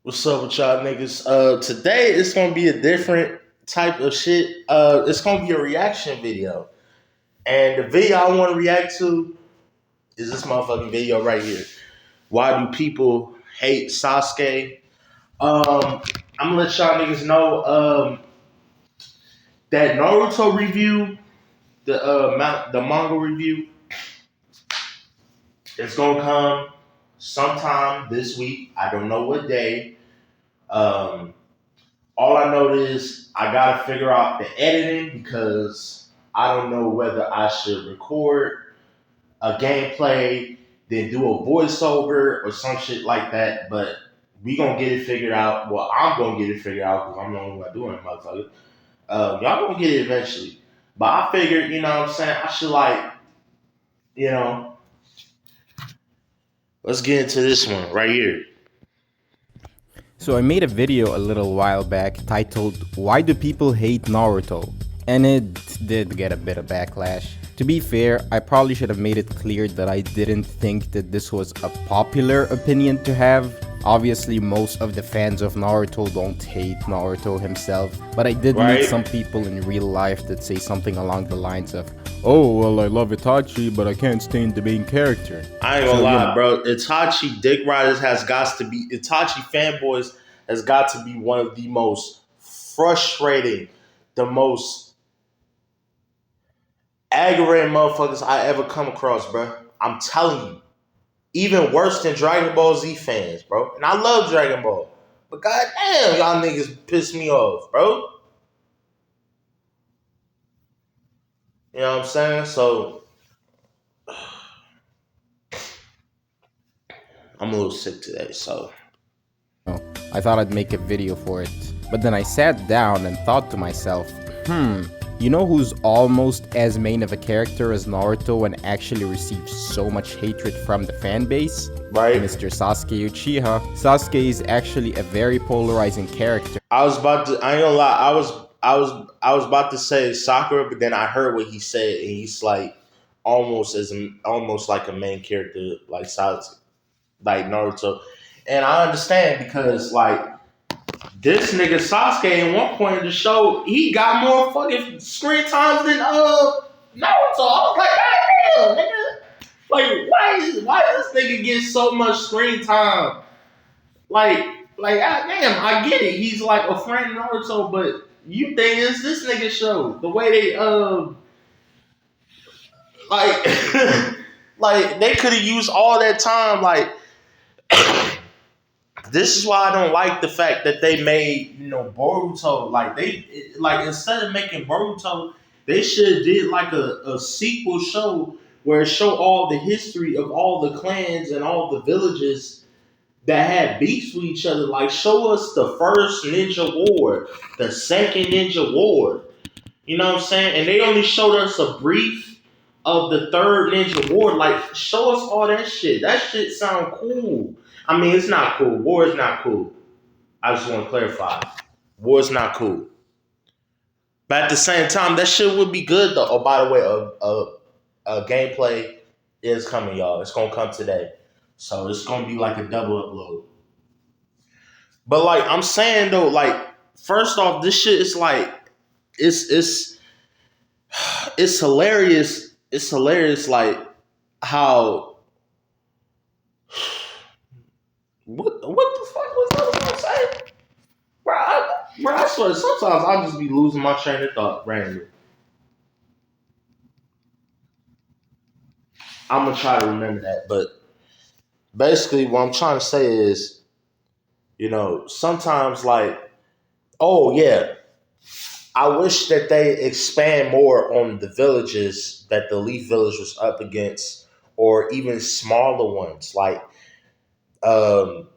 What's up with y'all niggas? Today it's gonna be a different type of shit. It's gonna be a reaction video, and the video I want to react to is this motherfucking video right here. Why do people hate Sasuke? I'm gonna let y'all niggas know that Naruto review, the manga review, it's gonna come sometime this week. I don't know what day. Um, All I know is I gotta figure out the editing because I don't know whether I should record a gameplay, then do a voiceover or some shit like that. But we gonna get it figured out. Well, I'm gonna get it figured out because I'm the only one doing it, motherfucker. Y'all gonna get it eventually. But I figured, you know what I'm saying, I should you know, let's get into this one right here. So I made a video a little while back titled "Why Do People Hate Naruto?" and it did get a bit of backlash. To be fair, I probably should have made it clear that I didn't think that this was a popular opinion to have. Obviously, most of the fans of Naruto don't hate Naruto himself, but I did meet Right? some people in real life that say something along the lines of, "Oh, well, I love Itachi, but I can't stand the main character." I ain't gonna lie, bro. Itachi Dick Riders has got to be Itachi fanboys has got to be one of the most frustrating, the most aggravating motherfuckers I ever come across, bro. I'm telling you, even worse than Dragon Ball Z fans, bro. And I love Dragon Ball, but goddamn, y'all niggas piss me off, bro. You know what I'm saying? So I'm a little sick today. So I thought I'd make a video for it. But then I sat down and thought to myself, you know who's almost as main of a character as Naruto and actually receives so much hatred from the fan base? right, Mr. Sasuke Uchiha. Sasuke is actually a very polarizing character. I was about to. I ain't gonna lie. I was about to say Sakura, but then I heard what he said, and he's like almost like a main character, like Sasuke, like Naruto. And I understand because like this nigga Sasuke, at one point in the show, he got more fucking screen times than Naruto. I was like, God damn, nigga. Like, why does this nigga get so much screen time? Like, God damn, I get it. He's like a friend of Naruto, but you think it's this nigga show. The way they like like they could have used all that time. Like this is why I don't like the fact that they made, Boruto. Like like instead of making Boruto, they should have did like a sequel show where it show all the history of all the clans and all the villages that had beefs with each other. Like show us the first Ninja War, the second Ninja War. You know what I'm saying? And they only showed us a brief of the third Ninja War. Like show us all that shit. That shit sound cool. I mean, it's not cool. War is not cool. I just want to clarify. War is not cool. But at the same time, that shit would be good though. Oh, by the way, a gameplay is coming, y'all. It's gonna come today. So it's gonna be like a double upload. But like I'm saying though, like first off, this shit is like it's it's hilarious. It's hilarious, like how what the fuck was I gonna say? Bro, I swear sometimes I'll just be losing my train of thought randomly. I'm gonna try to remember that, but basically what I'm trying to say is, sometimes like, oh yeah, I wish that they expand more on the villages that the Leaf Village was up against, or even smaller ones like um,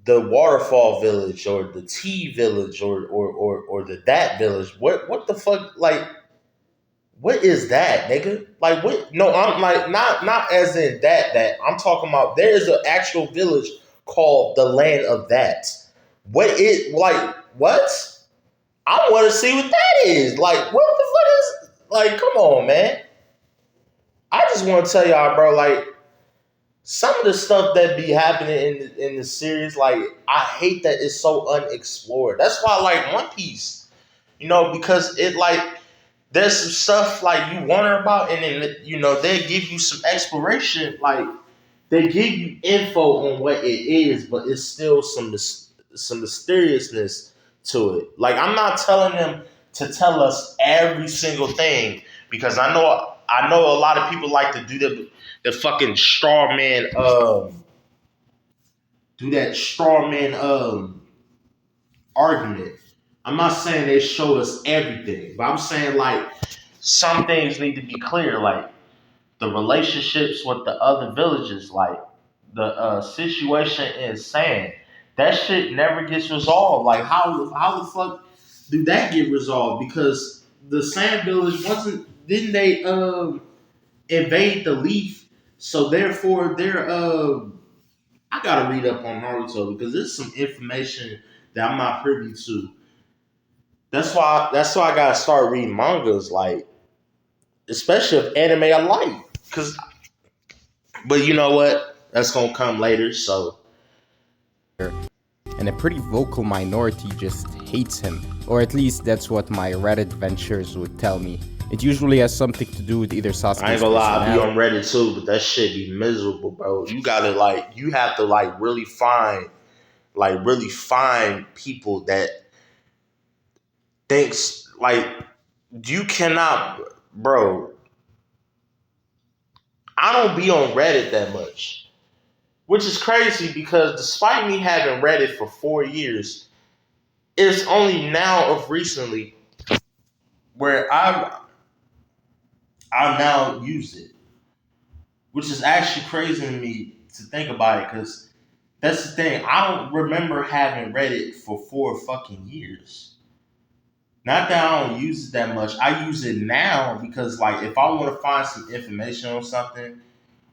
the Waterfall Village or the Tea Village or the that village. What the fuck? Like, what is that, nigga? Like, what? No, I'm like not as in that. I'm talking about there is an actual village called the Land of That. What is like what? I want to see what that is. Like, what the fuck is? Like, come on, man. I just want to tell y'all, bro. Like, some of the stuff that be happening in the series, like I hate that it's so unexplored. That's why I like One Piece, because it like there's some stuff like you wonder about, and then they give you some exploration, like they give you info on what it is, but it's still some mysteriousness to it. Like I'm not telling them to tell us every single thing because I know a lot of people like to do the fucking straw man do that straw man argument. I'm not saying they show us everything, but I'm saying like some things need to be clear, like the relationships with the other villages, like the situation in Sand. That shit never gets resolved. Like how the fuck do that get resolved? Because the Sand Village didn't they invade the Leaf? So therefore they're I gotta read up on Naruto because there's some information that I'm not privy to. That's why I gotta start reading mangas, like especially if anime I like. Cause but you know what? That's gonna come later. So and a pretty vocal minority just hates him. Or at least that's what my Reddit ventures would tell me. It usually has something to do with either Sasuke's I ain't gonna lie, I be on personality. Reddit too, but that shit be miserable, bro. You have to really find people that thinks like you cannot, bro. I don't be on Reddit that much, which is crazy because despite me having Reddit for 4 years, it's only now of recently where I now use it, which is actually crazy to me to think about it because that's the thing. I don't remember having Reddit for 4 fucking years. Not that I don't use it that much. I use it now because, like, if I want to find some information on something,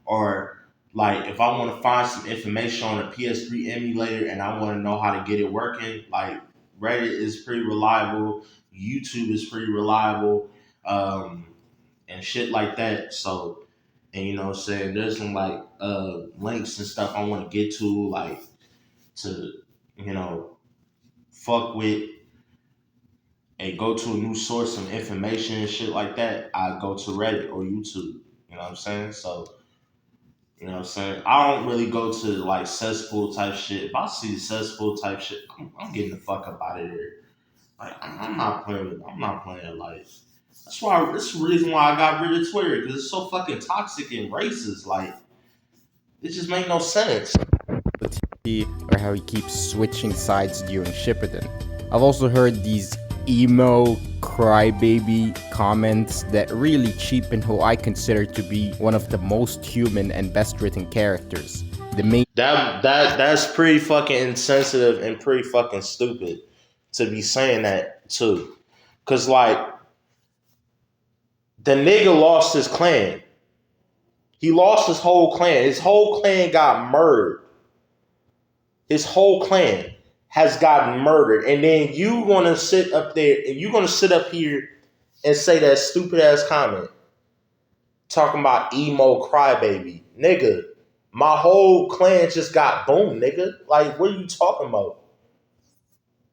or like if I want to find some information on a PS3 emulator and I want to know how to get it working, like Reddit is pretty reliable, YouTube is pretty reliable, and shit like that. So, and what I'm saying, there's some like links and stuff I want to get to, like to you know fuck with and go to a new source of information and shit like that. I go to Reddit or YouTube. You know what I'm saying? So I don't really go to like cesspool type shit. If I see cesspool type shit, I'm getting the fuck up out of there. Like I'm not playing. I'm not playing. Like that's why. That's the reason why I got rid of Twitter because it's so fucking toxic and racist. Like it just make no sense. Or how he keeps switching sides during Shippuden. I've also heard these emo crybaby comments that really cheapen who I consider to be one of the most human and best written characters. The main That's pretty fucking insensitive and pretty fucking stupid to be saying that too. Cause like the nigga lost his clan. He lost his whole clan. His whole clan got murdered. His whole clan has gotten murdered. And then you gonna sit up there and you gonna sit up here and say that stupid ass comment. Talking about emo crybaby. Nigga, my whole clan just got boomed, nigga. Like, what are you talking about?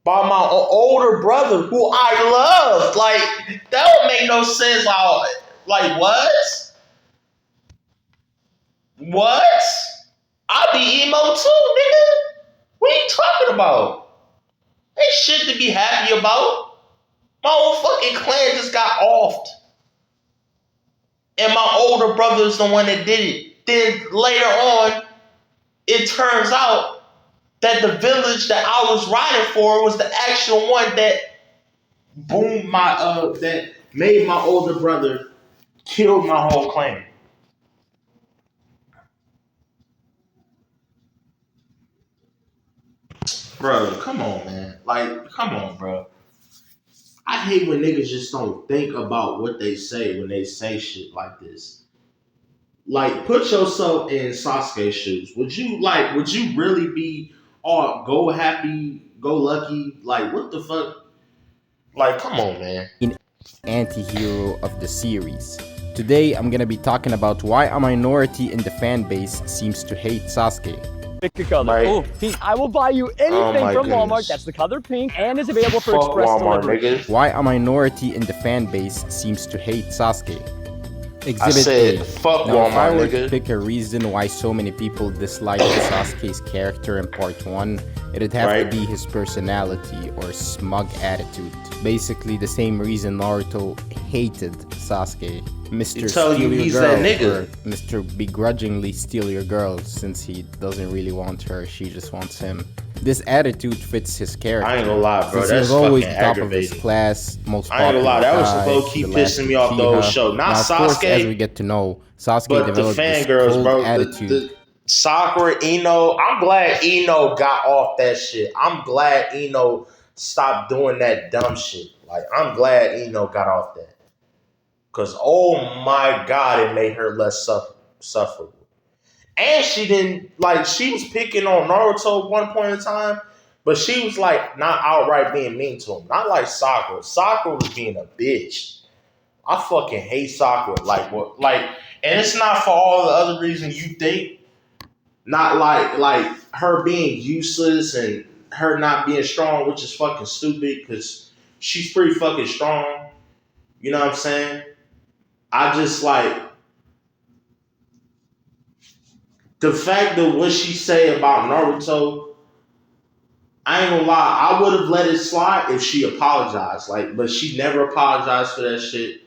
By my older brother who I love. Like, that don't make no sense. Like what? What? I be emo too, nigga. What are you talking about? Ain't shit to be happy about. My whole fucking clan just got offed. And my older brother is the one that did it. Then later on, it turns out that the village that I was riding for was the actual one that boomed that made my older brother kill my whole clan. Bro, come on, man. Like, come on, bro. I hate when niggas just don't think about what they say when they say shit like this. Like, put yourself in Sasuke's shoes. Would you really be all go happy, go lucky? Like, what the fuck? Like, come on, man. anti-hero of the series. Today, I'm gonna be talking about why a minority in the fan base seems to hate Sasuke. Pick your color. Right. Oh, pink. I will buy you anything my from Walmart goodness. that's the color pink and is available for Fuck express Walmart, delivery. nigga. Why a minority in the fan base seems to hate Sasuke. I Exhibit said, A. fuck Now, if I Walmart, were to nigga. pick a reason why so many people dislike Sasuke's character in part 1, it'd have Right. to be his personality or smug attitude. Basically the same reason Naruto hated Sasuke. Mr. telling Steal you Your he's Girl, that nigga. or Mr. Begrudgingly Steal Your Girl, since he doesn't really want her, she just wants him. This attitude fits his character. I ain't gonna lie, bro. Since he That's was always fucking the top of his aggravating. class, most I ain't gonna lie, popular that was guy, low-key the last pissing me off the whole Uchiha. show. Not Now, of course, Sasuke, as we get to know, Sasuke but the developed this fangirls, cold bro. attitude. The Sakura, Ino. I'm glad Ino got off that shit. I'm glad Ino stopped doing that dumb shit. Like, I'm glad Ino got off that. Because, oh my God, it made her less sufferable. And she didn't, like, she was picking on Naruto at one point in time, but she was, like, not outright being mean to him. Not like Sakura. Sakura was being a bitch. I fucking hate Sakura. Like, what? Like, and it's not for all the other reasons you think. Not like her being useless and her not being strong, which is fucking stupid because she's pretty fucking strong. You know what I'm saying? I just like the fact that what she say about Naruto. I ain't gonna lie, I would have let it slide if she apologized. Like, but she never apologized for that shit.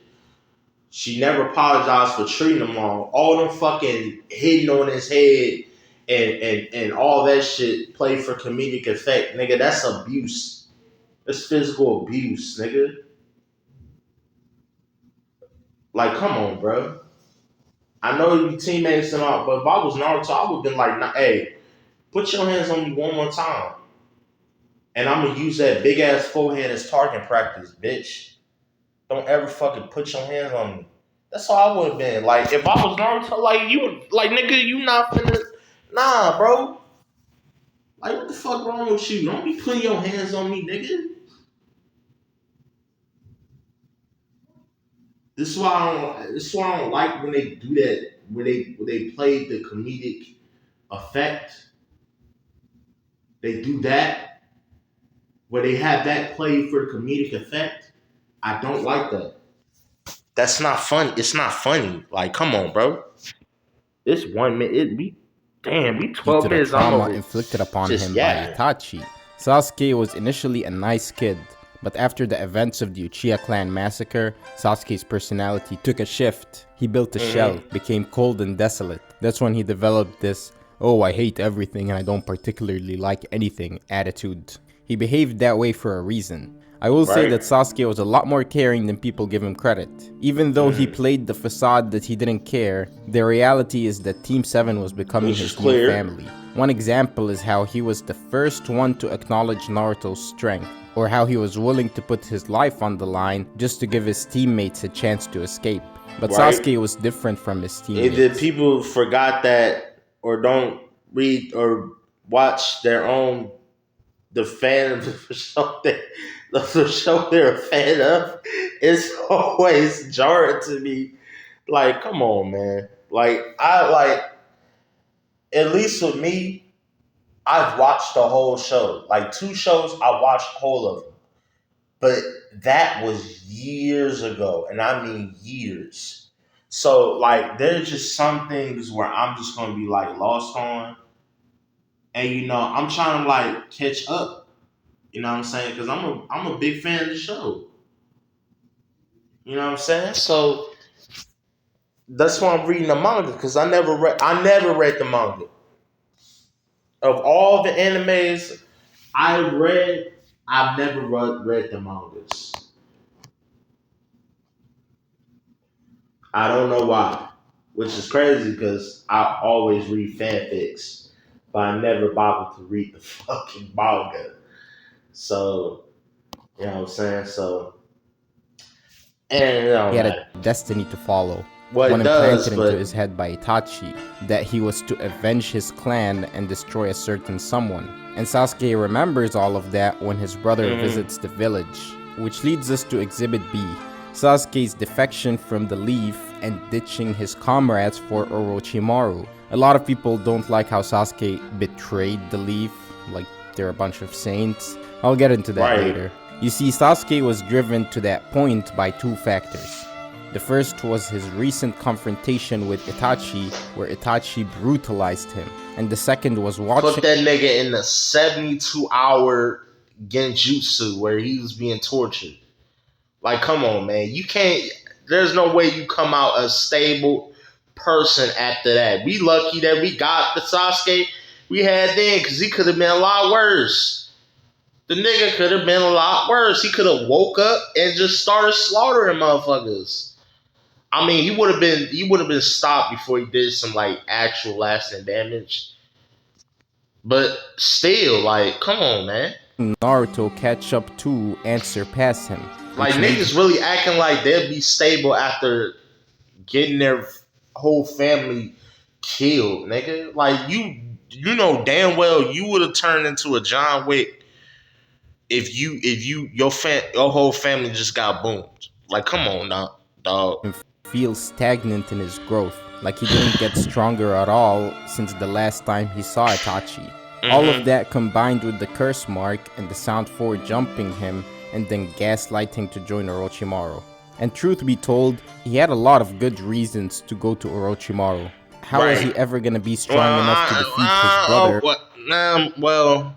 She never apologized for treating him wrong. All them fucking hitting on his head and all that shit played for comedic effect. Nigga, that's abuse. That's physical abuse, nigga. Like, come on, bro. I know you teammates and all, but if I was Naruto, I would have been like, nah, hey, put your hands on me one more time. And I'm going to use that big ass forehead as target practice, bitch. Don't ever fucking put your hands on me. That's all I would have been. Like, if I was Naruto, like, you would, like, nigga, you not finna, nah, bro. Like, what the fuck wrong with you? Don't be putting your hands on me, nigga. This is why I don't like when they do that, when they play the comedic effect. They do that, where they have that played for the comedic effect. I don't like that. That's not fun. It's not funny. Like, come on, bro. This 1 minute, we 12 Due to the minutes. trauma inflicted upon Just him yapping. by Itachi. Sasuke was initially a nice kid, but after the events of the Uchiha clan massacre, Sasuke's personality took a shift. He built a shell, became cold and desolate. That's when he developed this, oh, I hate everything and I don't particularly like anything attitude. He behaved that way for a reason. I will say Right. that Sasuke was a lot more caring than people give him credit. Even though he played the facade that he didn't care, the reality is that Team 7 was becoming Which is his new clear. family. One example is how he was the first one to acknowledge Naruto's strength, or how he was willing to put his life on the line just to give his teammates a chance to escape. But Right. Sasuke was different from his teammates. Either people forgot that or don't read or watch their own the fan of the show they're a fan of. It's always jarring to me. Like, come on, man. Like, at least with me, I've watched the whole show. Like 2 shows, I watched whole of them. But that was years ago, and I mean years. So, like, there's just some things where I'm just gonna be like lost on, and I'm trying to like catch up. You know what I'm saying? Because I'm a big fan of the show. You know what I'm saying? So that's why I'm reading the manga because I never read the manga. Of all the animes I've never read the mangas. I don't know why, which is crazy because I always read fanfics, but I never bothered to read the fucking manga. So, you know what I'm saying? So, and He had a destiny to follow. Well, one it does, implanted but into his head by Itachi, that he was to avenge his clan and destroy a certain someone. And Sasuke remembers all of that when his brother visits the village, which leads us to Exhibit B, Sasuke's defection from the Leaf and ditching his comrades for Orochimaru. A lot of people don't like how Sasuke betrayed the Leaf, like they're a bunch of saints. I'll get into that later. You see, Sasuke was driven to that point by two factors. The first was his recent confrontation with Itachi, where Itachi brutalized him. And the second was watching— Put that nigga in the 72-hour genjutsu where he was being tortured. Like, come on, man. You can't... There's no way you come out a stable person after that. We lucky that we got the Sasuke we had then, because he could have been a lot worse. The nigga could have been a lot worse. He could have woke up and just started slaughtering motherfuckers. I mean, he would have been stopped before he did some like actual lasting damage. But still, like, come on, man. Naruto catch up to and surpass him. Like, niggas really acting like they'll be stable after getting their whole family killed, nigga. Like, you know damn well you would have turned into a John Wick if your whole family just got boomed. Like, come on now, dog. Feels stagnant in his growth, like he didn't get stronger at all since the last time he saw Itachi. All of that combined with the curse mark and the Sound 4 jumping him and then gaslighting to join Orochimaru. And truth be told, he had a lot of good reasons to go to Orochimaru. How is he ever gonna be strong enough to defeat his brother?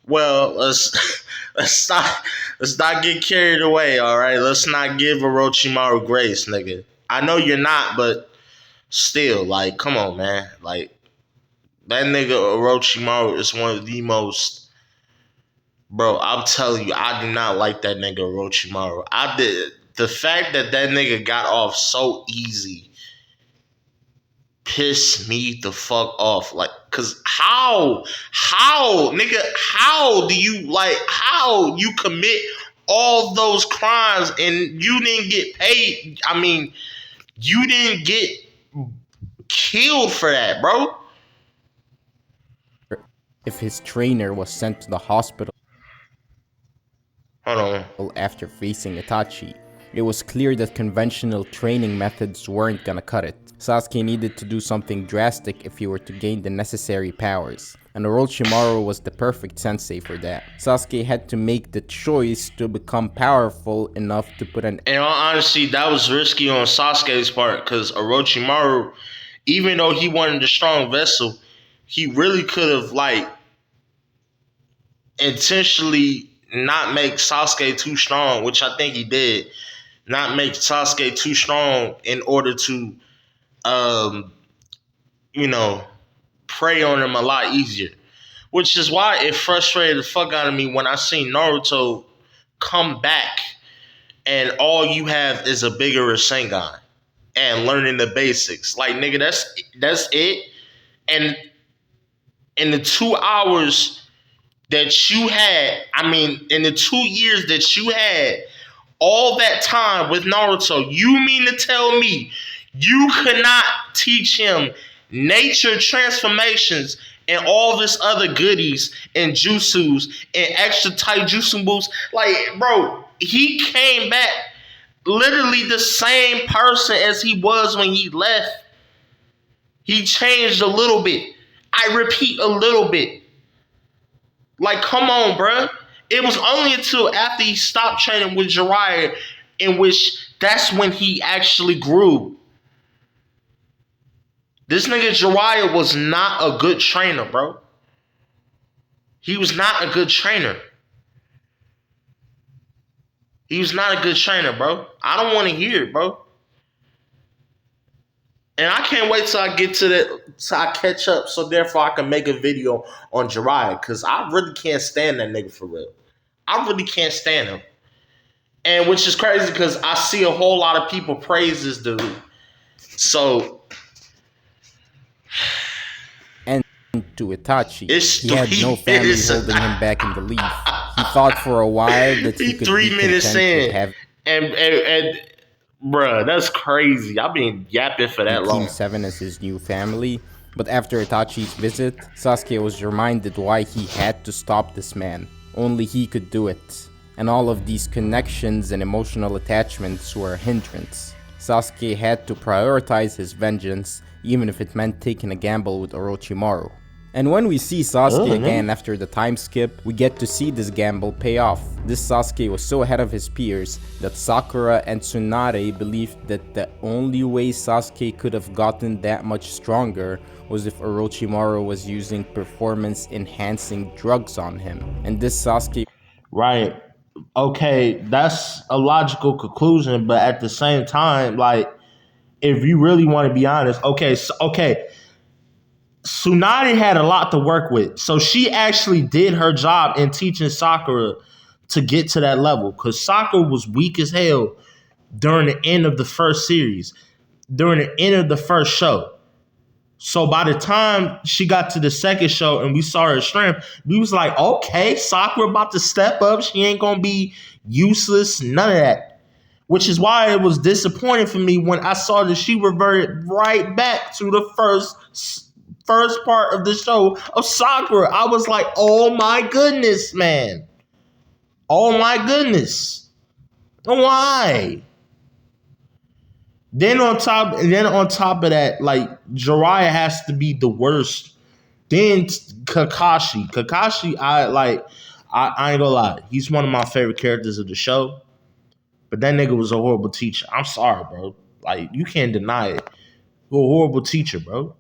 Well, let's not get carried away, all right? Let's not give Orochimaru grace, nigga. I know you're not, but still, like, come on, man. Like, that nigga Orochimaru is one of the most... Bro, I'm telling you, I do not like that nigga Orochimaru. The fact that nigga got off so easy pissed me the fuck off. Like, cause how do you commit all those crimes and you didn't get paid? I mean, you didn't get killed for that, bro. If his trainer was sent to the hospital after facing Itachi, it was clear that conventional training methods weren't gonna cut it. Sasuke needed to do something drastic if he were to gain the necessary powers, and Orochimaru was the perfect sensei for that. Sasuke had to make the choice to become powerful enough to put an... In all honesty, that was risky on Sasuke's part, because Orochimaru, even though he wanted a strong vessel, he really could have, like, intentionally not make Sasuke too strong, which I think he did. Not make Sasuke too strong in order to, prey on him a lot easier. Which is why it frustrated the fuck out of me when I seen Naruto come back and all you have is a bigger Rasengan and learning the basics. Like, nigga, that's it. And in the 2 hours that you had, in the 2 years that you had, all that time with Naruto, you mean to tell me you could not teach him nature transformations and all this other goodies and jutsus and extra tight jutsu moves? Like, bro, he came back literally the same person as he was when he left. He changed a little bit. I repeat, a little bit. Like, come on, bruh. It was only until after he stopped training with Jiraiya in which that's when he actually grew. This nigga Jiraiya was not a good trainer, bro. He was not a good trainer. He was not a good trainer, bro. I don't want to hear it, bro. And I can't wait till I get to that, till I catch up, so therefore I can make a video on Jiraiya, because I really can't stand that nigga for real. I really can't stand him. And which is crazy, because I see a whole lot of people praise this dude. So... And to Itachi, he had no family holding him back in the Leaf. He thought for a while that he could 3 be minutes content in, with and bruh, that's crazy. I've been yapping for that long. Team 7 as his new family, but after Itachi's visit, Sasuke was reminded why he had to stop this man. Only he could do it. And all of these connections and emotional attachments were a hindrance. Sasuke had to prioritize his vengeance, even if it meant taking a gamble with Orochimaru. And when we see Sasuke again after the time skip, we get to see this gamble pay off. This Sasuke was so ahead of his peers that Sakura and Tsunade believed that the only way Sasuke could have gotten that much stronger was if Orochimaru was using performance-enhancing drugs on him. And this Sasuke... Right. Okay, that's a logical conclusion, but at the same time, like, if you really want to be honest, okay, Tsunade had a lot to work with. So she actually did her job in teaching Sakura to get to that level, because Sakura was weak as hell during the end of the first series, during the end of the first show. So by the time she got to the second show and we saw her strength, we was like, okay, Sakura about to step up. She ain't going to be useless, none of that. Which is why it was disappointing for me when I saw that she reverted right back to the first part of the show of Sakura. I was like, oh my goodness, man. Oh my goodness. Why? Then on top of that, like, Jiraiya has to be the worst. Then Kakashi. I ain't gonna lie. He's one of my favorite characters of the show. But that nigga was a horrible teacher. I'm sorry, bro. Like, you can't deny it. You're a horrible teacher, bro.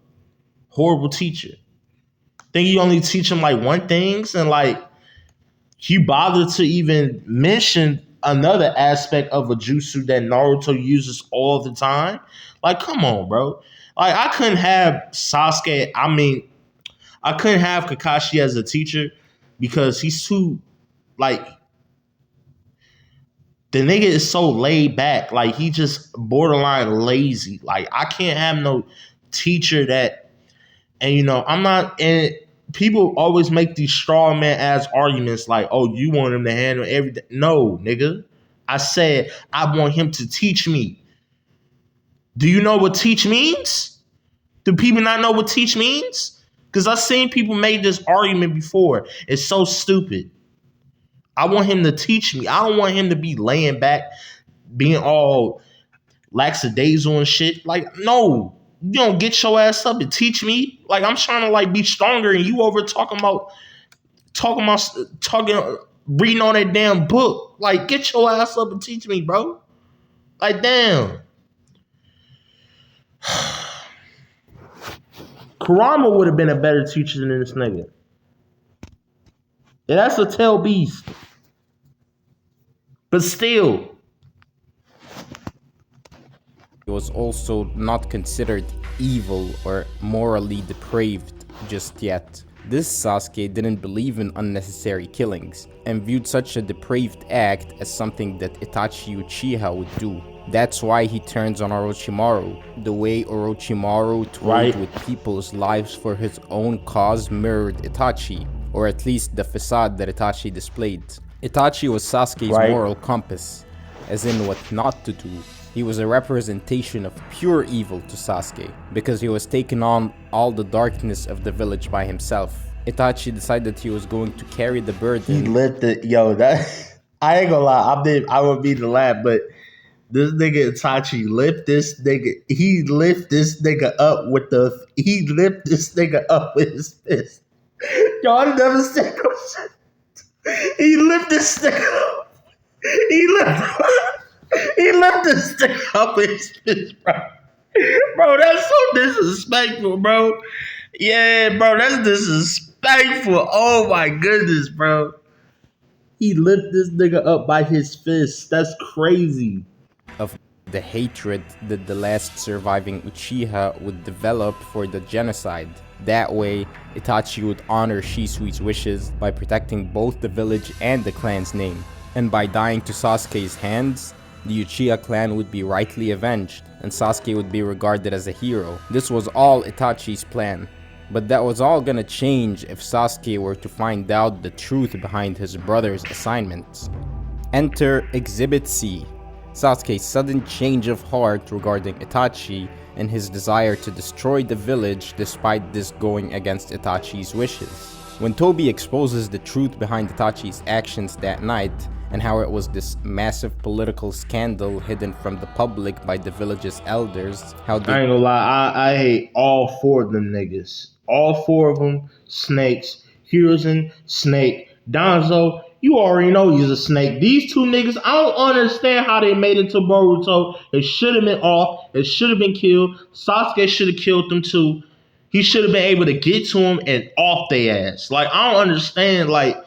Horrible teacher. Think you only teach him like one things, and like he bothered to even mention another aspect of a jutsu that Naruto uses all the time. Like, come on, bro. Like, I couldn't have Sasuke. I couldn't have Kakashi as a teacher because he's too, like, the nigga is so laid back. Like, he just borderline lazy. Like, I can't have no teacher that, and you know, I'm not, and people always make these straw man ass arguments like, oh, you want him to handle everything. No, nigga. I said I want him to teach me. Do you know what teach means? Do people not know what teach means? Because I've seen people make this argument before. It's so stupid. I want him to teach me. I don't want him to be laying back, being all lackadaisical and shit. Like, no. You don't get your ass up and teach me. Like, I'm trying to like be stronger, and you over talking, reading on that damn book. Like, get your ass up and teach me, bro. Like, damn. Kurama would have been a better teacher than this nigga. Yeah, that's a tail beast. But still. He was also not considered evil or morally depraved just yet. This Sasuke didn't believe in unnecessary killings and viewed such a depraved act as something that Itachi Uchiha would do. That's why he turns on Orochimaru. The way Orochimaru toyed with people's lives for his own cause mirrored Itachi, or at least the facade that Itachi displayed. Itachi was Sasuke's moral compass, as in what not to do. He was a representation of pure evil to Sasuke, because he was taking on all the darkness of the village by himself. Itachi decided he was going to carry the burden. He lit the, I ain't gonna lie, I would be the laugh, but this nigga Itachi he lift this nigga up with his fist. Y'all never said no shit. He lift this nigga up. He left this thing up his fist, bro. Bro, that's so disrespectful, bro. Yeah, bro, that's disrespectful. Oh my goodness, bro. He lifted this nigga up by his fist. That's crazy. Of the hatred that the last surviving Uchiha would develop for the genocide. That way, Itachi would honor Shisui's wishes by protecting both the village and the clan's name. And by dying to Sasuke's hands, the Uchiha clan would be rightly avenged, and Sasuke would be regarded as a hero. This was all Itachi's plan. But that was all gonna change if Sasuke were to find out the truth behind his brother's assignments. Enter Exhibit C. Sasuke's sudden change of heart regarding Itachi and his desire to destroy the village despite this going against Itachi's wishes. When Toby exposes the truth behind Itachi's actions that night, and how it was this massive political scandal hidden from the public by the village's elders, how they I ain't gonna lie, I hate all four of them niggas. All four of them snakes. Hiruzen, snake. Danzo, you already know he's a snake. These two niggas, I don't understand how they made it to Boruto. It should have been off. It should have been killed. Sasuke should have killed them too. He should have been able to get to him and off their ass. Like, I don't understand. Like,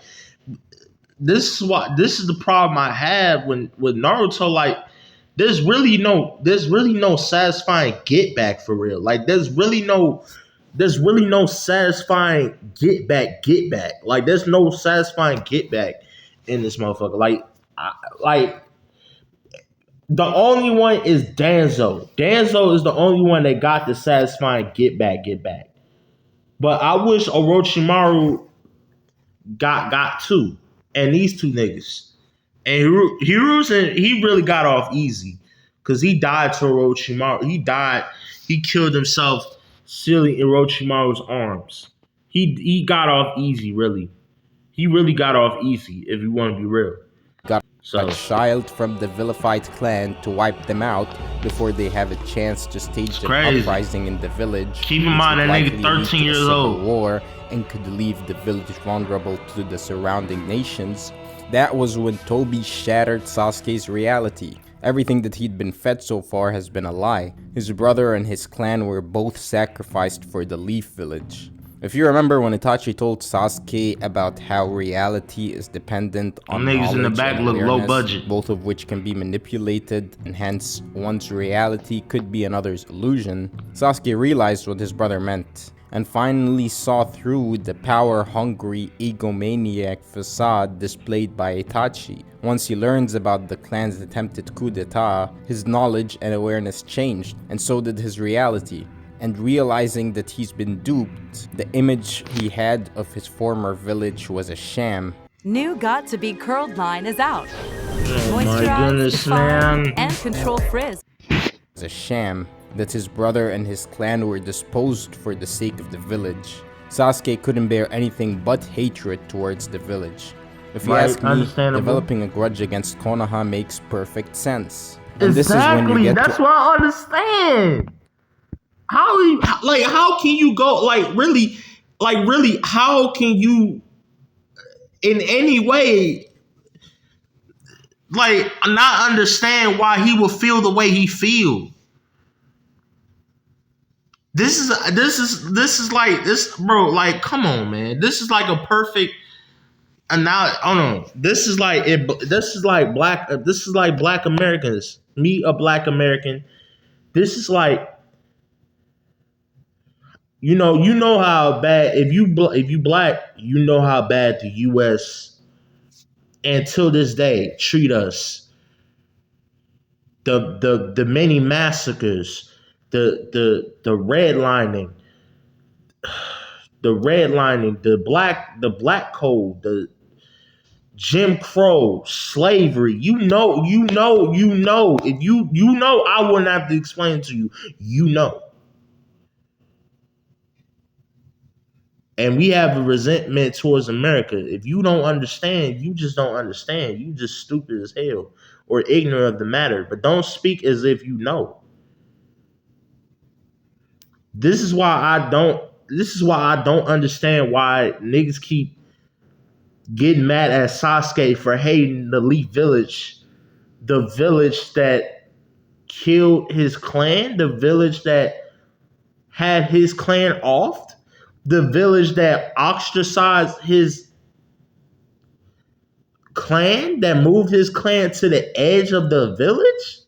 this is the problem I have with Naruto. Like, there's really no satisfying get back for real. Like, there's really no satisfying get back. Like, there's no satisfying get back in this motherfucker. Like the only one is Danzo. Danzo is the only one that got the satisfying get back. But I wish Orochimaru got two, and these two niggas. And Hiruzen, he really got off easy because he died to Orochimaru. He killed himself sealing Orochimaru's arms. He got off easy, really. He really got off easy, if you want to be real. got So exiled from the vilified clan to wipe them out before they have a chance to stage an crazy. uprising in the village. Keep in which mind would that nigga likely lead 13 to a years civil old. war and could leave the village vulnerable to the surrounding nations. That was when Toby shattered Sasuke's reality. Everything that he'd been fed so far has been a lie. His brother and his clan were both sacrificed for the Leaf Village. If you remember when Itachi told Sasuke about how reality is dependent on niggas knowledge in the back and look low awareness, budget. both of which can be manipulated, and hence one's reality could be another's illusion, Sasuke realized what his brother meant, and finally saw through the power-hungry, egomaniac facade displayed by Itachi. Once he learns about the clan's attempted coup d'etat, his knowledge and awareness changed, and so did his reality. And realizing that he's been duped, the image he had of his former village was a sham. New Got to Be Curled line is out. oh my Moisturize, goodness, define, man. and control frizz. A sham that his brother and his clan were disposed for the sake of the village. Sasuke couldn't bear anything but hatred towards the village. If you Right, ask me, understandable. developing a grudge against Konoha makes perfect sense. And Exactly. That's what I understand. How can you go really, how can you in any way not understand why he will feel the way he feel? This is like this, bro. Like, come on, man. This is like a perfect. And now, oh no, this is like it. This is like black. This is like Black Americans. Me, a Black American. This is like, you know how bad if you black, you know how bad the U.S. and till this day treat us. The many massacres, the redlining, the black code, the Jim Crow, slavery. If you know, I wouldn't have to explain it to you. You know. And we have a resentment towards America. If you don't understand, you just don't understand. You just stupid as hell or ignorant of the matter. But don't speak as if you know. This is why I don't understand why niggas keep getting mad at Sasuke for hating the Leaf Village. The village that killed his clan, the village that had his clan offed, the village that ostracized his clan, that moved his clan to the edge of the village?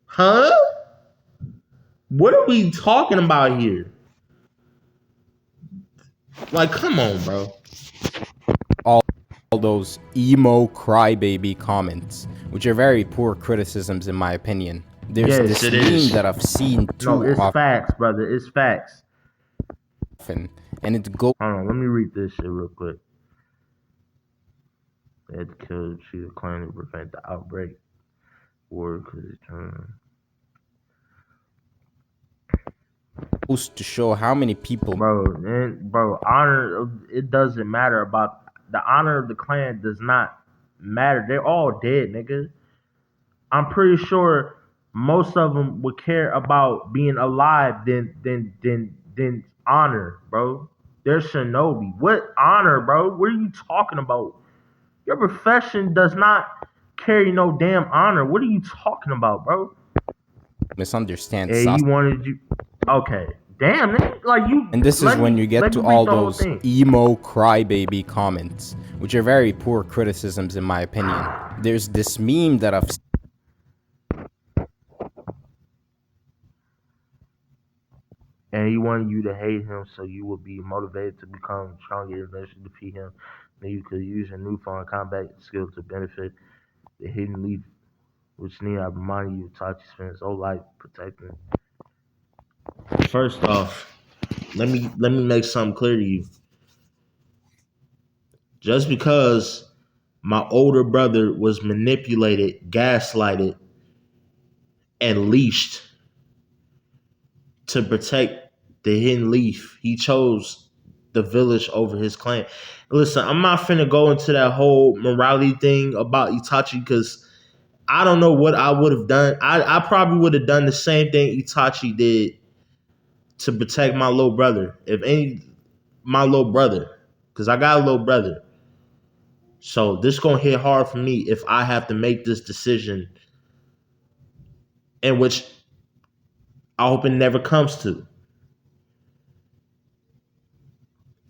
Huh? What are we talking about here? Like, come on, bro. all those emo crybaby comments, which are very poor criticisms in my opinion. There's Yes, this it meme is. that I've seen No, too it's facts, brother. It's facts. often, and it goes Hold on, let me read this shit real quick. They had to kill Cheetah Clan to prevent the outbreak. War because it turned. Goes to show how many people Bro, honor, it doesn't matter about the honor of the clan does not matter. They're all dead, nigga. I'm pretty sure most of them would care about being alive than honor, bro. They're shinobi. What honor, bro? What are you talking about? Your profession does not carry no damn honor. What are you talking about, bro? misunderstand Hey, he Sasuke. wanted you. Okay, damn, nigga. Like you. And this is when you get to read all the whole those thing. emo crybaby comments, which are very poor criticisms in my opinion. There's this meme that I've And he wanted you to hate him so you would be motivated to become stronger and eventually defeat him. Then you could use your newfound combat skills to benefit the hidden leaf, which need I remind you Itachi spent his whole life protecting. First off, let me make something clear to you. Just because my older brother was manipulated, gaslighted, and leashed to protect the hidden leaf, he chose the village over his clan. Listen, I'm not finna go into that whole morality thing about Itachi because I don't know what I would have done. I probably would have done the same thing Itachi did to protect my little brother. My little brother, because I got a little brother. So this gonna hit hard for me if I have to make this decision, in which I hope it never comes to.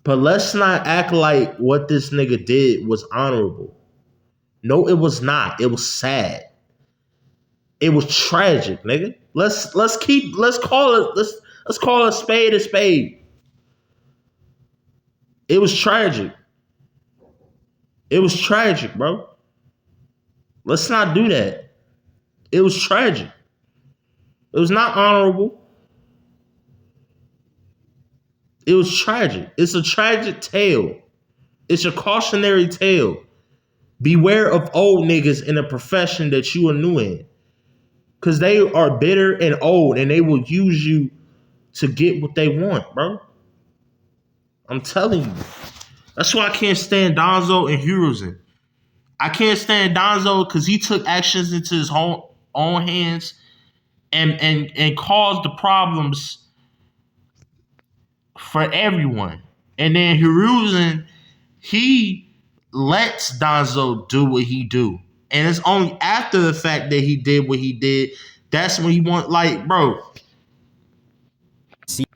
But let's not act like what this nigga did was honorable. No, it was not. It was sad. It was tragic, nigga. Let's call a spade a spade. It was tragic. It was tragic, bro. Let's not do that. It was tragic. It was not honorable. It was tragic. It's a tragic tale. It's a cautionary tale. Beware of old niggas in a profession that you are new in. Because they are bitter and old and they will use you to get what they want, bro. I'm telling you. That's why I can't stand Danzo and Hiruzen. I can't stand Danzo because he took actions into his own hands and caused the problems for everyone. And then Hiruzen, he lets Danzo do what he do. And it's only after the fact that he did what he did, that's when he want, like, bro.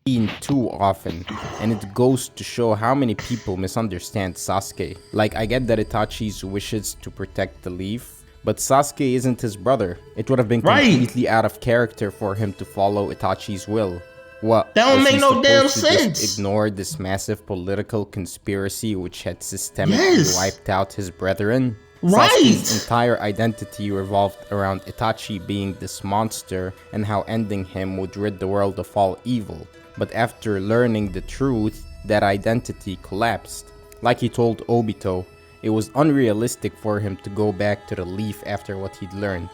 seen too often, and it goes to show how many people misunderstand Sasuke. Like, I get that Itachi's wishes to protect the leaf, but Sasuke isn't his brother. It would have been completely out of character for him to follow Itachi's will. What? That don't make no damn to sense. Just ignore this massive political conspiracy which had systemically wiped out his brethren? Sasuke's entire identity revolved around Itachi being this monster and how ending him would rid the world of all evil. But after learning the truth, that identity collapsed. Like he told Obito, it was unrealistic for him to go back to the leaf after what he'd learned.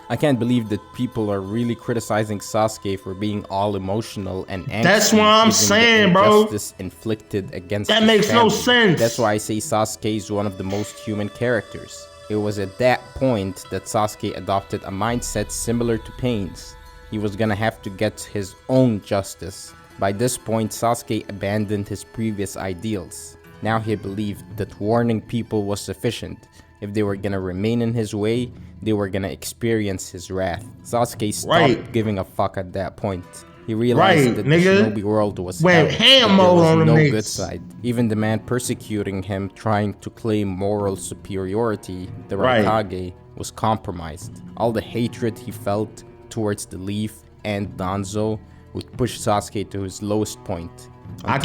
I can't believe that people are really criticizing Sasuke for being all emotional and angry. That's what I'm saying, bro. Injustice inflicted against that his makes family. no sense. That's why I say Sasuke is one of the most human characters. It was at that point that Sasuke adopted a mindset similar to Pain's. He was gonna have to get his own justice. By this point, Sasuke abandoned his previous ideals. Now he believed that warning people was sufficient. If they were gonna remain in his way, they were gonna experience his wrath. Sasuke stopped giving a fuck at that point. He realized that the shinobi world was hell, ham there was on no the good side. Even the man persecuting him, trying to claim moral superiority, the Raikage, was compromised. All the hatred he felt towards the Leaf and Danzo would push Sasuke to his lowest point. I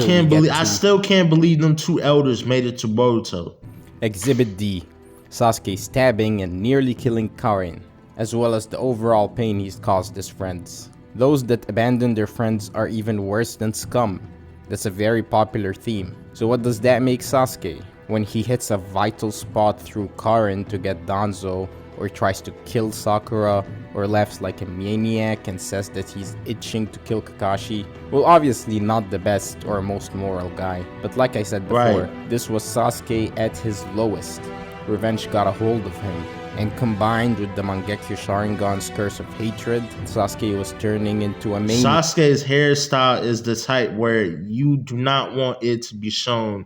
still can't believe them two elders made it to Boruto. Exhibit D. Sasuke stabbing and nearly killing Karin, as well as the overall pain he's caused his friends. Those that abandon their friends are even worse than scum. That's a very popular theme. So what does that make Sasuke? When he hits a vital spot through Karin to get Danzo, or tries to kill Sakura, or laughs like a maniac and says that he's itching to kill Kakashi. Well, obviously not the best or most moral guy, but like I said before, this was Sasuke at his lowest. Revenge got a hold of him, and combined with the Mangekyo Sharingan's curse of hatred, Sasuke was turning into a maniac. Sasuke's hairstyle is the type where you do not want it to be shown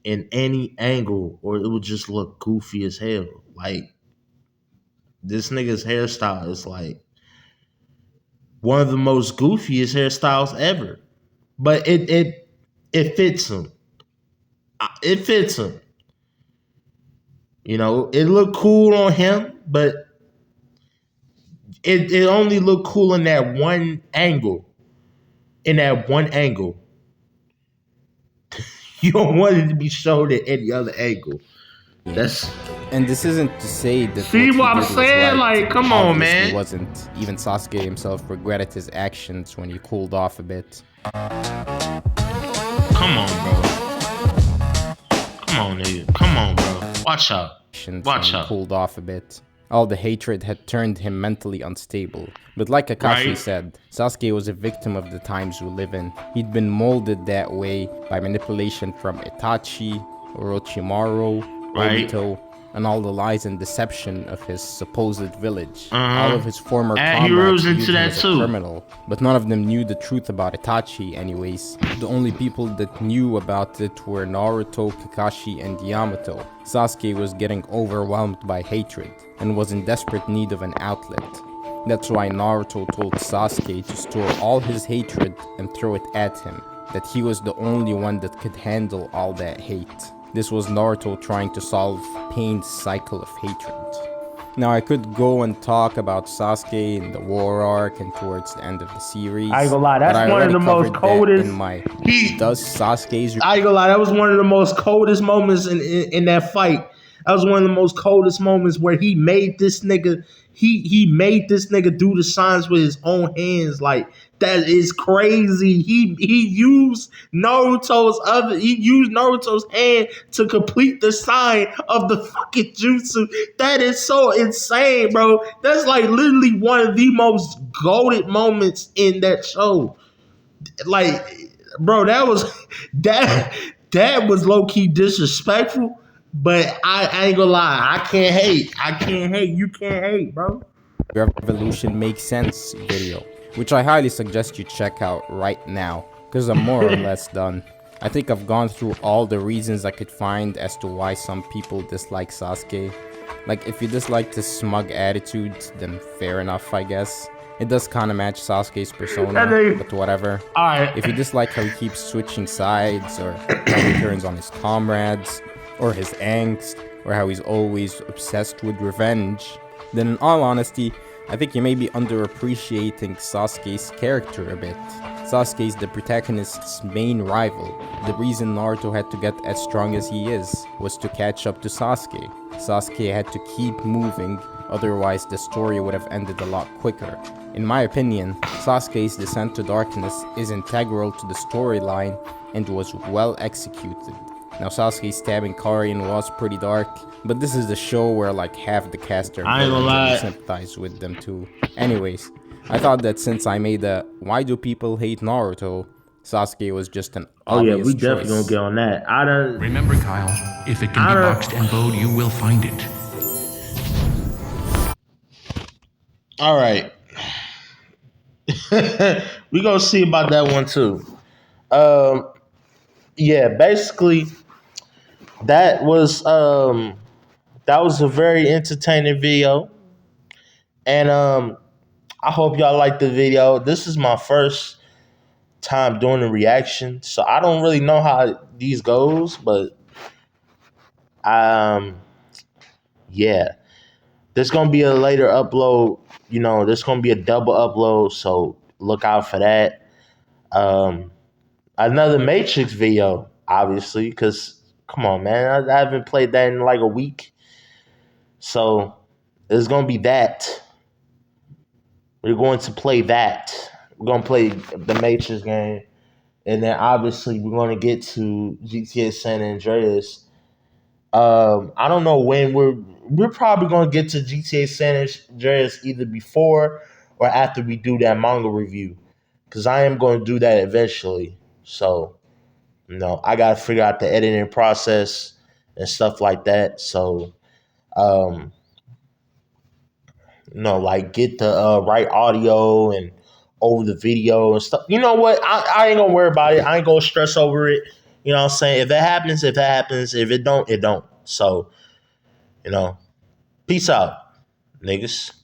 in any angle or it would just look goofy as hell. Like, this nigga's hairstyle is like one of the most goofiest hairstyles ever. But it fits him. It fits him. You know, it looked cool on him, but it only looked cool in that one angle. In that one angle. You don't want it to be shown at any other angle. And this isn't to say that see what I'm saying? Right. Like, come on, man. It wasn't. Even Sasuke himself regretted his actions when he cooled off a bit. Come on, bro. Come on, nigga. Come on, bro. Watch out. Watch out. Cooled off a bit. All the hatred had turned him mentally unstable. But like Kakashi said, Sasuke was a victim of the times we live in. He'd been molded that way by manipulation from Itachi, Orochimaru, Obito, and all the lies and deception of his supposed village. All of his former comrades viewed him as a criminal, but none of them knew the truth about Itachi anyways. The only people that knew about it were Naruto, Kakashi, and Yamato. Sasuke was getting overwhelmed by hatred, and was in desperate need of an outlet. That's why Naruto told Sasuke to store all his hatred and throw it at him, that he was the only one that could handle all that hate. This was Naruto trying to solve Pain's cycle of hatred. Now I could go and talk about Sasuke in the war arc and towards the end of the series. I ain't gonna lie, that's one of the most coldest. Does Sasuke's? I ain't gonna lie, that was one of the most coldest moments in that fight. That was one of the most coldest moments where he made this nigga. He made this nigga do the signs with his own hands. Like, that is crazy. He used Naruto's hand to complete the sign of the fucking jutsu. That is so insane, bro. That's like literally one of the most goated moments in that show. Like, bro, that was low key disrespectful. But I ain't gonna lie, I can't hate. You can't hate, bro. Revolution Makes Sense video, which I highly suggest you check out right now, because I'm more or less done. I think I've gone through all the reasons I could find as to why some people dislike Sasuke. Like, if you dislike this smug attitude, then fair enough, I guess. It does kind of match Sasuke's persona, but whatever. If you dislike how he keeps switching sides, or how he turns on his comrades, or his angst, or how he's always obsessed with revenge, then in all honesty, I think you may be underappreciating Sasuke's character a bit. Sasuke is the protagonist's main rival. The reason Naruto had to get as strong as he is was to catch up to Sasuke. Sasuke had to keep moving, otherwise the story would have ended a lot quicker. In my opinion, Sasuke's descent to darkness is integral to the storyline and was well executed. Now, Sasuke stabbing Karin was pretty dark, but this is the show where like half the cast are villains and sympathize with them too. Anyways, I thought that since I made a "Why do people hate Naruto?" Sasuke was just an obvious we definitely gonna get on that. Remember, Kyle, if it can be boxed and bowed, you will find it. All right. We gonna see about that one too. Yeah, basically that was a very entertaining video. And I hope y'all like the video. This is my first time doing a reaction, so I don't really know how these goes, but yeah. There's gonna be a later upload, there's gonna be a double upload, so look out for that. Another Matrix video, obviously, because come on, man, I haven't played that in like a week. So there's gonna be that. We're going to play that. We're gonna play the Matrix game, and then obviously we're gonna get to GTA San Andreas. I don't know when we're probably gonna get to GTA San Andreas either before or after we do that manga review, because I am going to do that eventually. So I got to figure out the editing process and stuff like that. So um, like get the right audio and over the video and stuff. You know what? I ain't gonna worry about it. I ain't gonna stress over it. You know what I'm saying? If it happens, if it happens. If it don't, it don't. So, peace out, niggas.